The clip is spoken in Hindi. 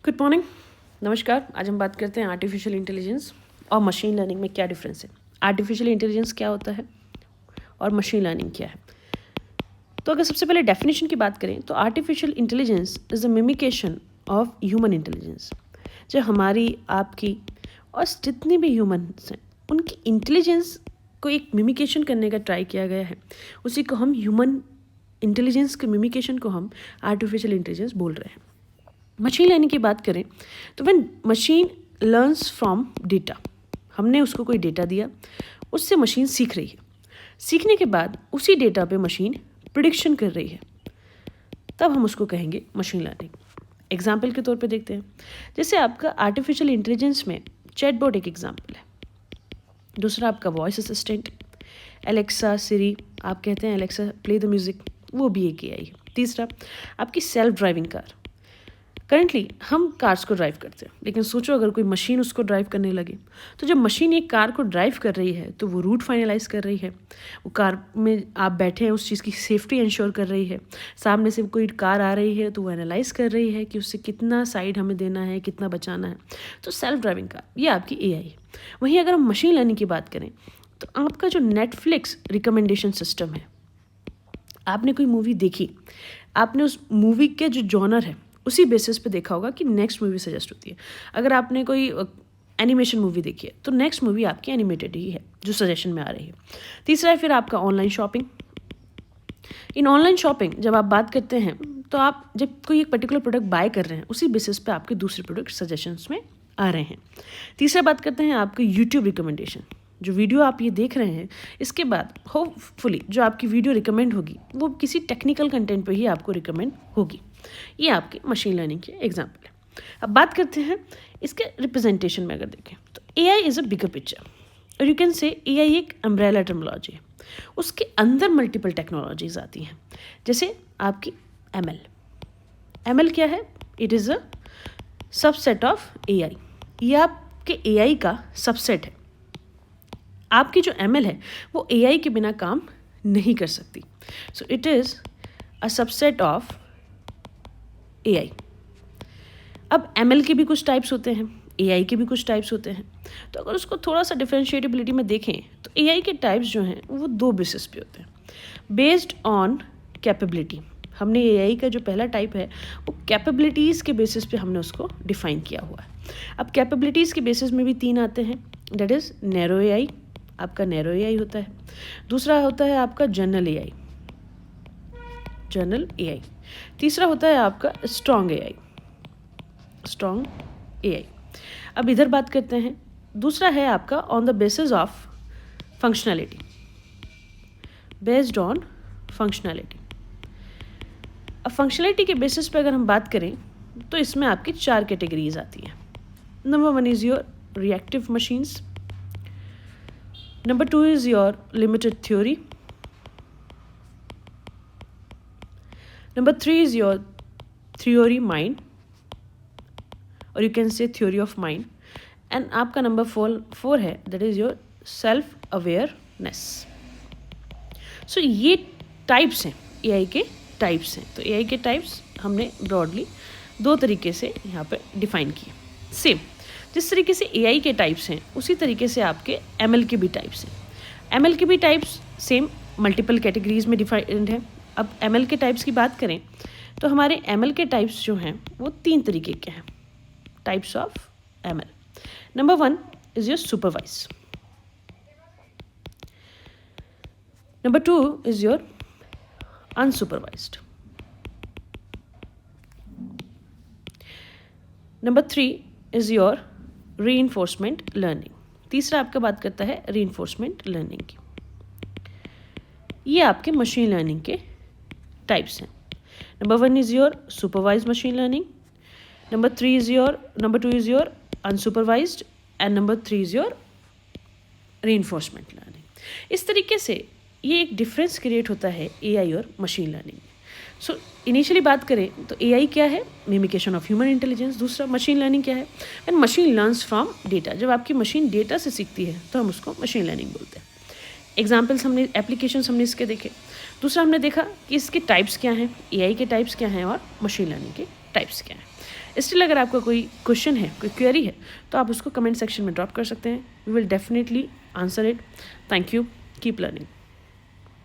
गुड मॉर्निंग, नमस्कार। आज हम बात करते हैं आर्टिफिशियल इंटेलिजेंस और मशीन लर्निंग में क्या डिफरेंस है। आर्टिफिशियल इंटेलिजेंस क्या होता है और मशीन लर्निंग क्या है। तो अगर सबसे पहले डेफिनेशन की बात करें तो artificial intelligence is the mimication of human intelligence. जो हमारी, आपकी और जितनी भी ह्यूमन्स हैं उनकी इंटेलिजेंस को एक मिमिकेशन करने का ट्राई किया गया है, उसी को हम ह्यूमन इंटेलिजेंस के मिमिकेशन को हम आर्टिफिशियल इंटेलिजेंस बोल रहे हैं। मशीन लर्निंग की बात करें तो when machine learns from data, हमने उसको कोई डेटा दिया, उससे मशीन सीख रही है। सीखने के बाद उसी डेटा पे मशीन प्रिडिक्शन कर रही है, तब हम उसको कहेंगे मशीन लर्निंग। एग्जाम्पल के तौर पे देखते हैं, जैसे आपका आर्टिफिशियल इंटेलिजेंस में चैटबॉट एक एग्जाम्पल है। दूसरा आपका वॉइस असिस्टेंट एलेक्सा, सिरी, आप कहते हैं एलेक्सा प्ले द म्यूज़िक, वो भी एक एआई है। तीसरा आपकी सेल्फ ड्राइविंग कार। करंटली हम कार्स को ड्राइव करते हैं, लेकिन सोचो अगर कोई मशीन उसको ड्राइव करने लगे, तो जब मशीन एक कार को ड्राइव कर रही है तो वो रूट फाइनलाइज कर रही है, वो कार में आप बैठे हैं उस चीज़ की सेफ्टी इंश्योर कर रही है। सामने से कोई कार आ रही है तो वो एनालाइज कर रही है कि उससे कितना साइड हमें देना है, कितना बचाना है। तो सेल्फ ड्राइविंग कार ये आपकी एआई है। वहीं अगर हम मशीन लर्निंग की बात करें तो आपका जो नेटफ्लिक्स रिकमेंडेशन सिस्टम है, आपने कोई मूवी देखी, आपने उस मूवी के जो जॉनर है उसी बेसिस पे देखा होगा कि नेक्स्ट मूवी सजेस्ट होती है। अगर आपने कोई एनिमेशन मूवी देखी है तो नेक्स्ट मूवी आपकी एनिमेटेड ही है जो सजेशन में आ रही है। तीसरा है फिर आपका ऑनलाइन शॉपिंग। इन ऑनलाइन शॉपिंग जब आप बात करते हैं तो आप जब कोई एक पर्टिकुलर प्रोडक्ट बाय कर रहे हैं, उसी बेसिस पे आपके दूसरे प्रोडक्ट सजेशंस में आ रहे हैं। तीसरा बात करते हैं आपके यूट्यूब रिकमेंडेशन। जो वीडियो आप ये देख रहे हैं, इसके बाद होपफुली जो आपकी वीडियो रिकमेंड होगी वो किसी टेक्निकल कंटेंट पे ही आपको रिकमेंड होगी। ये आपकी मशीन लर्निंग के एग्जाम्पल है। अब बात करते हैं इसके रिप्रेजेंटेशन में। अगर देखें तो AI is a bigger picture, और यू कैन से एआई एक अम्ब्रेला टर्मिनोलॉजी है। उसके अंदर मल्टीपल टेक्नोलॉजीज आती हैं, जैसे आपकी एमएल। एमएल क्या है? It is a subset of AI. ये आपके एआई का सबसेट है। आपकी जो एमएल है वो एआई के बिना काम नहीं कर सकती। So it is a subset of AI. अब एमएल के भी कुछ टाइप्स होते हैं, एआई के भी कुछ टाइप्स होते हैं। तो अगर उसको थोड़ा सा डिफरेंशिएटेबिलिटी में देखें तो एआई के टाइप्स जो हैं वो दो बेसिस पे होते हैं। बेस्ड ऑन कैपेबिलिटी, हमने एआई का जो पहला टाइप है वो कैपेबिलिटीज़ के बेसिस पे हमने उसको डिफाइन किया हुआ है। अब कैपेबिलिटीज़ के बेसिस में भी तीन आते हैं, दैट इज़ नैरो एआई, आपका नैरो एआई होता है। दूसरा होता है आपका जनरल एआई, जनरल एआई। तीसरा होता है आपका स्ट्रॉन्ग एआई, स्ट्रॉन्ग एआई। अब इधर बात करते हैं, दूसरा है आपका on the basis of functionality, based on functionality. अब फंक्शनैलिटी के बेसिस पे अगर हम बात करें तो इसमें आपकी चार कैटेगरीज आती हैं। Number one is your reactive machines, number two is your limited theory, number three is your theory mind, और you can say theory of mind, and आपका नंबर फोर है, that is your self awareness. So ये टाइप्स हैं, एआई के टाइप्स हैं। तो एआई के टाइप्स हमने ब्रॉडली दो तरीके से यहाँ पे डिफाइन किए। सेम जिस तरीके से एआई के टाइप्स हैं उसी तरीके से आपके एमएल के भी टाइप्स हैं। एमएल के भी टाइप्स सेम मल्टीपल कैटेगरीज में डिफाइंड है। अब एमएल के टाइप्स की बात करें तो हमारे एमएल के टाइप्स जो हैं वो तीन तरीके के हैं, types of ML. Number one is your supervise, number two is your unsupervised, number three is your reinforcement learning. तीसरा आपका बात करता है रीइंफोर्समेंट लर्निंग की। ये आपके मशीन लर्निंग के टाइप्स हैं। Number one is your supervised machine learning, number two is your unsupervised, and number three is your reinforcement learning. इस तरीके से ये एक डिफरेंस क्रिएट होता है एआई और मशीन लर्निंग में। सो इनिशियली बात करें तो एआई क्या है? मिमिकेशन ऑफ ह्यूमन इंटेलिजेंस। दूसरा मशीन लर्निंग क्या है? When machine learns from data, जब आपकी मशीन डेटा से सीखती है तो हम उसको मशीन लर्निंग बोलते हैं। एग्जाम्पल्स हमने, एप्लीकेशंस हमने इसके देखे। दूसरा हमने देखा कि इसके टाइप्स क्या हैं, एआई के टाइप्स क्या हैं और मशीन लर्निंग के टाइप्स क्या हैं। स्टिल अगर आपका कोई क्वेश्चन है, कोई क्वेरी है, तो आप उसको कमेंट सेक्शन में ड्रॉप कर सकते हैं. We will definitely answer it. Thank you. Keep learning.